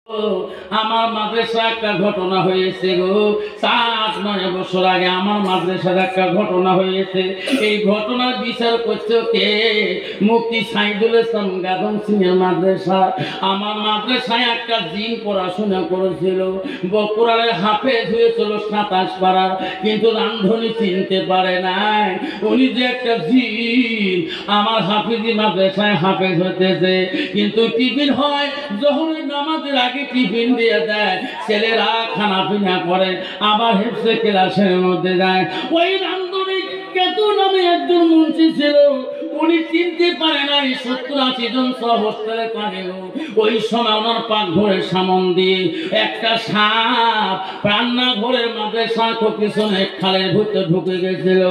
আমার মাদ্রাসা একটা ঘটনা হয়েছে গো, 7-9 বছর আগে আমার মাদ্রাসার একটা ঘটনা হয়েছে। এই ঘটনার বিচার করছে কে? মুফতি সাইদুল ইসলাম গাদম সিংহের মাদ্রাসা। আমার মাদ্রাসায় একটা জিন পড়াশোনা করেছিল, বকুড়ালের হাফেজ হয়েছিল 27 পাড়ার, কিন্তু রান্ধনি চিনতে পারে নাই উনি যে একটা জিন। আমার হাফিজি মাদ্রাসায় হাফেজ হতেছে, কিন্তু টিফিন হয় জোহরের নামাজের আগে টিফিন দিয়ে দেয়, ছেলেরা খানা পিনা করে, আবার হেফজে ক্লাসের মধ্যে যায়। ওই রান্ধনী কেতু নামে একজন মুন্সি ছিল, উনি চিনতে পারে নাই 70-80 জন সব হোস্টেলে থাকে। ওই সময় ওনার পাকঘরের সামন দিয়ে একটা সাপ রান্নাঘরের মাদ্রাসা পিছনে খালের ভিতরে ঢুকে গেছিল।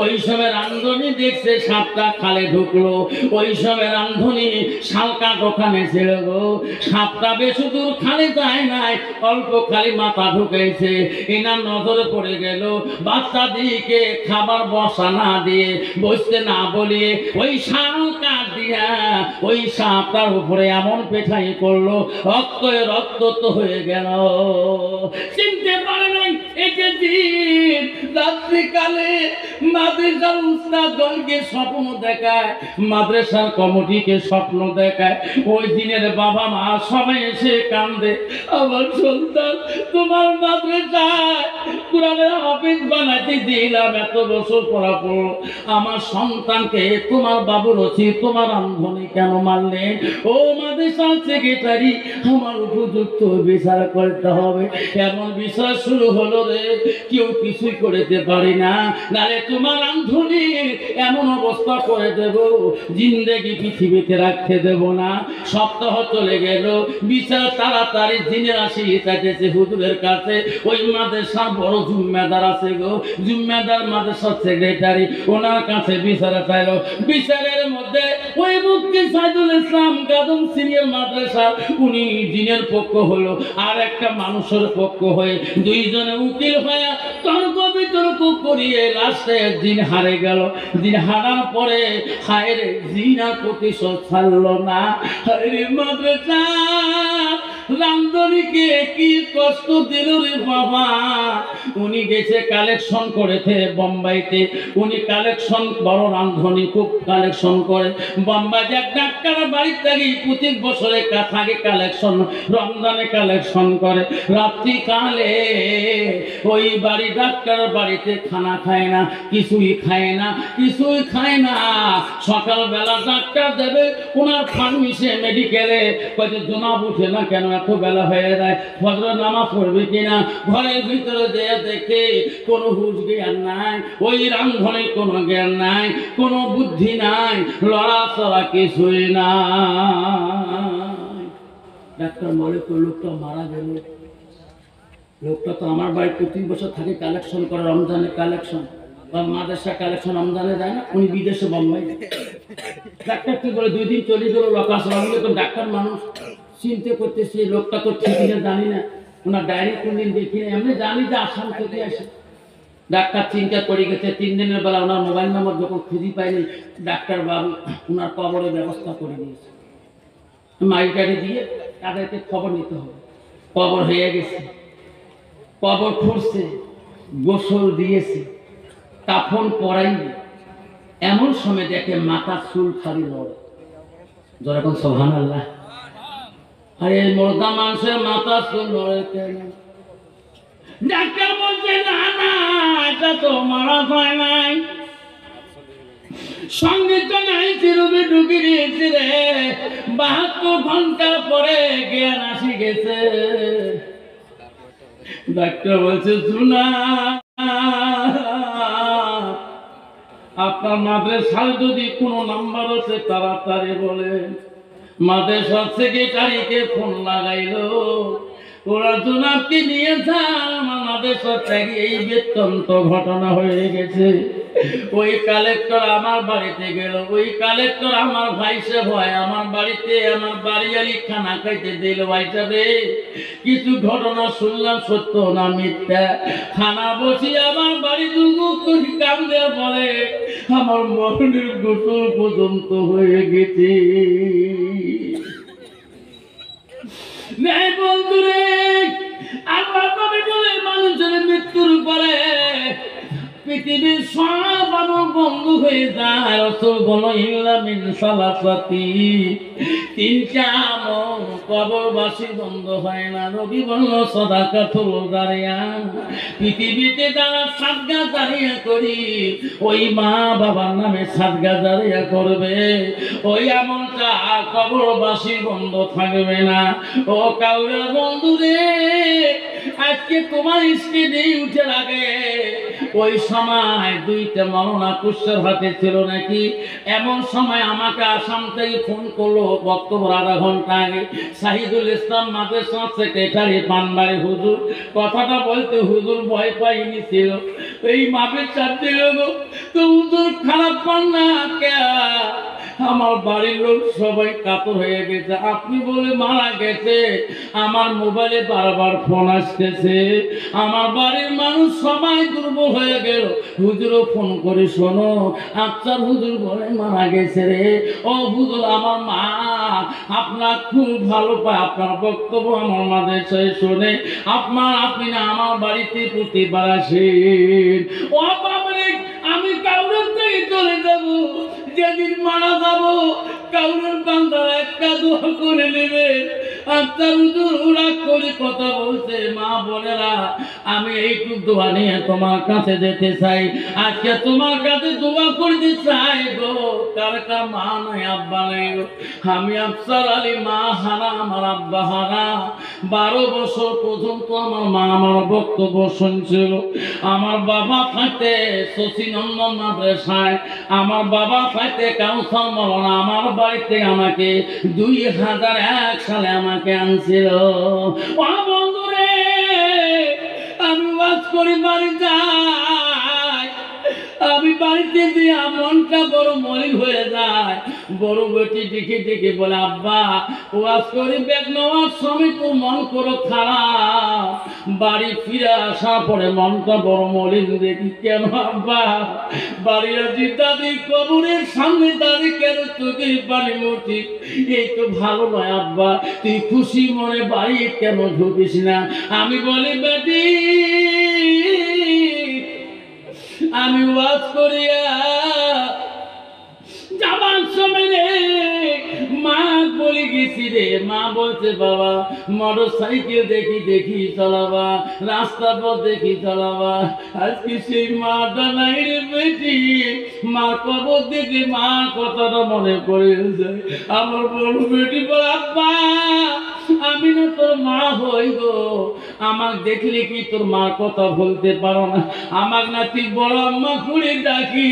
ওই সময় রান্ধনী দেখছে সাপটা খালে ঢুকলো। ওই সময় রান্ধনী শালকা দোকানে ছিল গো, সাপটা বেশি দূর খালে যায় নাই, অল্প খালি মাথা ঢুকেছে। এনার নজরে পড়ে গেল, বাচ্চা দিকে খাবার বসা না দিয়ে, বসতে না বলিয়ে ওই শালকা দিয়া ওই সাপটার উপরে এমন পেঠাই করলো, রক্ত তো হয়ে গেল। চিনতে পারে নাই এই যে জিন। রাত্রিকালে মাদ্রাসার উস্তাদ দলকে স্বপ্ন দেখায়, মাদ্রাসার কমিটিকে স্বপ্ন দেখায়। ওই দিনের বাবা মা সবাই এসে কান্দে, আমার সন্তান তোমার মাদ্রাসায় কোরআনের হাফেজ বানাইতে দিলাম, এত বছর পড়াপড়ো, আমার সন্তানকে তোমার বাবু রচি তোমার রান্ধনী কেন মারলেন? ও মাদ্রাসার সেক্রেটারি, আমার উপযুক্ত বিচার করতে হবে। এমন বিচার শুরু হলো রে, কেউ কিছুই করতে পারি না, নালে তোমার রান্ধনীর এমন অবস্থা করে দেব, জিন্দেগি পৃথিবীতে রাখতে দেব না। সপ্তাহ চলে গেল, বিচার তাড়াতাড়ি জিনের আসি চাইতেছে হুজুরের কাছে। ওই মাদ্রাসা বড় জুম্মেদার আছে গো, জুম্মেদার মাদ্রাসার সেক্রেটারি, ওনার কাছে বিচার চাইলো। বিচারের মধ্যে ওই মুফতি সাইদুল ইসলাম গাদম সিংহের মাদ্রাসা, উনি জিনের পক্ষ হলো, আর একটা মানুষের পক্ষ হয়ে দুইজনে উকিল হয়ে তর্ক বিতর্ক করিয়ে লাস্টে জিন হারে গেল। জিন হারার পরে হায় রে, জিন আর প্রতিশোধ ছাড়লো না। হায় রে মাদ্রাসা রান্ধনীকে কি কষ্ট দিল রে বাবা। উনি গেছে কালেকশন করেছে বোম্বাইতে, উনি কালেকশন, বড় রান্ধনী খুব কালেকশন করে। বোম্বাই এক ডাক্তার বাড়ির থেকে প্রতি বছরে থাকে কালেকশন, রমজানে কালেকশন করে। রাত্রিকালে ওই বাড়ি ডাক্তার বাড়িতে খানা খায় না, কিছুই খায় না, কিছুই খায় না। সকালবেলা ডাক্তার দেবে ওনার ফার্মেসি মেডিকেলে, কয়েছে জনাব উঠে না কেন, এত বেলা হয়ে যায়, ফজর নামাজ পড়বে কিনা। ঘরের ভিতরে যেয়ে দেখে কোনো হুঁশ জ্ঞান নাই, ওই রান্ধনে কোনো জ্ঞান নাই, কোনো বুদ্ধি নাই, লড়াচড়া কিছুই নাই। ডাক্তার মনে করল লোকটা মারা গেল। লোকটা তো আমার বাড়ি প্রতি বছর থাকে কালেকশন করে, রমজানের কালেকশন বা মাদ্রাসা কালেকশন রমজানে যায় না, উনি বিদেশে বোম্বাই। ডাক্তার কি বলে 2 দিন চলে গেল, লোকাশন তো ডাক্তার মানুষ চিনতে করতেছে, লোকটা তো ঠিক না জানি না, ওনার ডায়েরি কোনদিন দেখি না, এমনি জানি যে আসাম থেকে আসে। ডাক্তার চিন্তা করে গেছে, 3 দিনের বেলা ওনার মোবাইল নাম্বার যখন খুঁজে পায়নি, ডাক্তার বাবু ওনার কবরের ব্যবস্থা করে দিয়েছে। মাইকারি দিয়ে তাদেরকে খবর নিতে হবে, কবর হয়ে গেছে, কবর খুঁড়ছে, গোসল দিয়েছে, কাফন পরাইবে। এমন সময় দেখে মাথার চুল খালি লড়ে, যখন সুবহানাল্লাহ। আরে মুর্দা মানুষের মাথার চুল লড়ে কেন? ডাক্তার বলছে না না, এটা তো মারা হয় নাই, সঙ্গে তো নাই, চিরুবে ঢুকে দিয়েছি রে, 72 ঘন্টা পরে জ্ঞান আসি গেছে। ডাক্তার বলছে শোনা, আপনার মাদ্রাসার যদি কোনো নাম্বার আছে তাড়াতাড়ি বলেন। মাদ্রাসার সেক্রেটারিকে ফোন লাগাইলো, ওরা জনাবকে নিয়ে যান, আমার মাদ্রাসার থেকে এই বেতন্ত ঘটনা হয়ে গেছে। ওই কালেক্টর আমার বাড়িতে গেল, ওই কালেক্টর আমার ভাই সে ভয় আমার বাড়িতে, আমার বাড়িয়ালি খানা খাইতে দিল। ভাই সাহেব কিছু ঘটনা শুনলাম, সত্য না মিথ্যা? খানা বসি আমার বাড়ি দুর্গ কামড়ে বলে আমার মনের গোসল পর্যন্ত হয়ে গেছে। নাই বন্ধুরে, আল্লাহ নবী বলে মানুষের মৃত্যুর পরে পৃথিবীর সব আমল বন্ধ হয়ে যায়। রাসূল বলো ইল্লা মিন সালাসাতি, তিনটা আমল কবরবাসী বন্ধ হয় না। নবী বলল সাদাকাতুল জারিয়া, পৃথিবীতে যারা সাদকা জারিয়া করি, ওই মা বাবার নামে সাদকা জারিয়া করবে, ওই আমলটা কবরবাসী বন্ধ থাকবে না। ও কাউরে বন্ধুরে, আজকে তোমার স্ত্রী উঠে লাগে ওই সময় দুইটা মরনা কুষ্ঠের হাতে ছিল নাকি, এমন সময় আমাকে আসাম থেকে ফোন করলো বক্তব্য আধা ঘন্টা আগে, শাহিদুল ইসলাম মাদ্রাসা সেক্রেটারি পানবাড়ি হুজুর। কথাটা বলতে হুজুর ভয় পাইনি ছিল, এই মাপের চাপ দিল গো, তো হুজুর খারাপ পান না কে? আমার বাড়ির লোক সবাই কাতর হয়ে গেছে, আপনি বলে মারা গেছে। আমার মোবাইলে বারবার ফোন আসতেছে, আমার বাড়ির মানুষ সবাই দুর্বল হয়ে গেল। হুজুরও ফোন করে শোনো, আচ্ছা হুজুর বলে মারা গেছে রে। ও হুজুর, আমার মা আপনার খুব ভালো পায়, আপনার বক্তব্য আমার মাদ্রাসায় শোনে, আপনি না আমার বাড়িতে প্রতিবার আসেন। ও বাবারে, আমি কাউরের থেকে চলে যাব, যেদিন মারা যাব কাউরের বান্দার একটা দোয়া করে নেবে। আচ্ছা হুজুর রাগ করে কথা বলছে। মা বোনেরা, আমি এইটুকু দোয়া নিয়ে তোমার কাছে যেতে চাই, আজকে তোমার কাছে দোয়া করতে চাই গো। কার কার মা নাই আব্বা নাই গো? আমি আফসার আলী, মা হারা, আমার আব্বা হারা। 12 বছর পর্যন্ত আমার মা আমার বক্তব্য শুনছিল। আমার বাবা থাকতে শশীনন্দন মাদ্রাসায়, আমার বাবা থাকতে কাউসার মৌলানা আমার বাড়িতে আমাকে 2001 সালে আমাকে আনছিল। ও বন্ধুরে, আমি ওয়াজ করি বাড়ি যাই, আমি বাড়িতে দিয়া মনটা বড় মলিন হয়ে যায়। বড় বেটি দেখে দেখে বলে আব্বা ওয়াজ করি বেগ নেওয়ার সময় তো মন করো খারাপ, বাড়ি ফিরে আসার পরে মনটা বড় মলিন দেখি। কেন আব্বা? বাড়ি আছি দাদির কবরের সামনে দাঁড়িয়ে কেন চোখে পানি মরছি? এই তো ভালো নয় আব্বা, তুই খুশি মনে বাড়ি কেন ঢুকিস না? আমি বলি বেটি, আমি ওয়াজ করিয়া যাবার সময় রে মা বলে গেছি রে, মা বলছে বাবা মোটর সাইকেল দেখি দেখি চালাবা, রাস্তা পথ দেখি চালাবা। আজকে সেই মাটা নাই রে বেটি, মা কবর দেখে মা কথাটা মনে পড়ে যায়। আমার বড় বেটি বলে আব্বা আমি না তোর মা হই গো, আমাক দেখলে কি তোর মার কথা বলতে পারো না? আমাক না তুই বড় আম্মা করে ডাকি।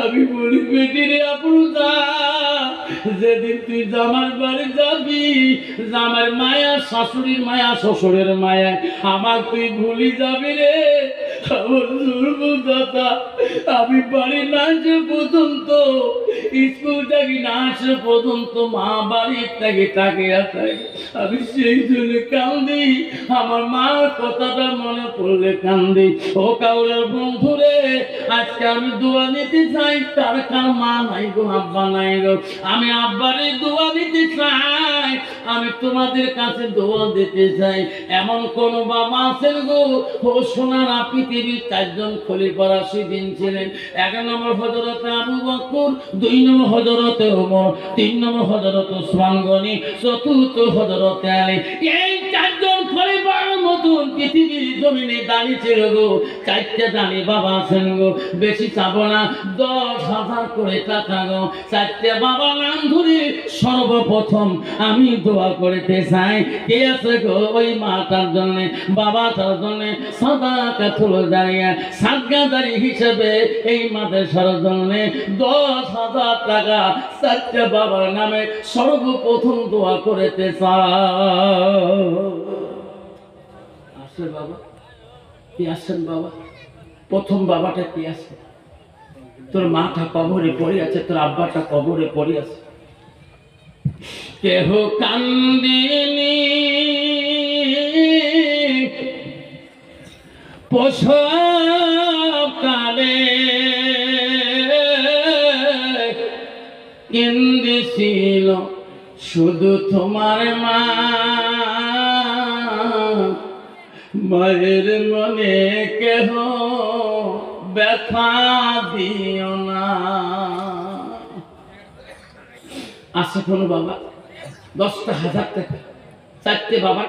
আমি বলি বেটি রে আপু যা, যেদিন তুই জামার বাড়ি যাবি, জামার মায়া, শাশুড়ির মায়া, শ্বশুরের মায়া, আমার তুই ভুলি যাবি রে। আমার দুর্বলতা, আমি বাড়ি না আসে পর্যন্ত, স্কুল থেকে না আসে পর্যন্ত মা বাড়ির থেকে তাকে আসে, আমি সেই জন্য কান্দি। আমার মার কথাটা মনে পড়লে কান্দি। ও কাউরের বন্ধুরে, আজকে আমি দোয়া নিতে চাই, তার কার মা নাই গো, আব্বা নাই গো, আমি আব্বারে দোয়া দিতে চাই, আমি তোমাদের কাছে দোয়া দিতে চাই। এমন কোন বাবা আছেন গো? ও সোনারা, পৃথিবীর 4 জন খলিফা রাশিদিন ছিলেন। 1 নম্বর হযরতে আবু বকর, 2 নম্বর হযরতে ওমর, 3 নম্বর হযরত উসমান গনি, 4র্থ হযরতে আলী। এই 4 জন খলিফার মতন পৃথিবীর জমিনে দাঁড়িয়ে ছিল গো। 4টে দাঁড়িয়ে বাবা আছেন গো, বেশি চাবো না, 10,000 করে টাকা গো। 4টে বাবা নাম ধরে সর্বপ্রথম আমি দোয়া করতে চাই। কে আছে গো? ওই মাটার জন্য, বাবাটার জন্য সাদাকাতুল জারিয়া, সাদগাদারি হিসেবে এই মাদ্রাসার জন্য 10,000 টাকা 4টে বাবার নামে সর্বপ্রথম দোয়া করতে চাই। আসে বাবা, কি আসেন বাবা? প্রথম বাবাটা কি আছে? তোর মাটা কবরে পড়ে আছে, তোর আব্বাটা কবরে পড়ে আছে। কেহ কান্দিনি প্রসব কালে, কেন্দেছিল শুধু তোমার মা। মায়ের মনে কেহ ব্যথা দিও না। আছে কোনো বাবা 10,000 টাকা 4টে বাবা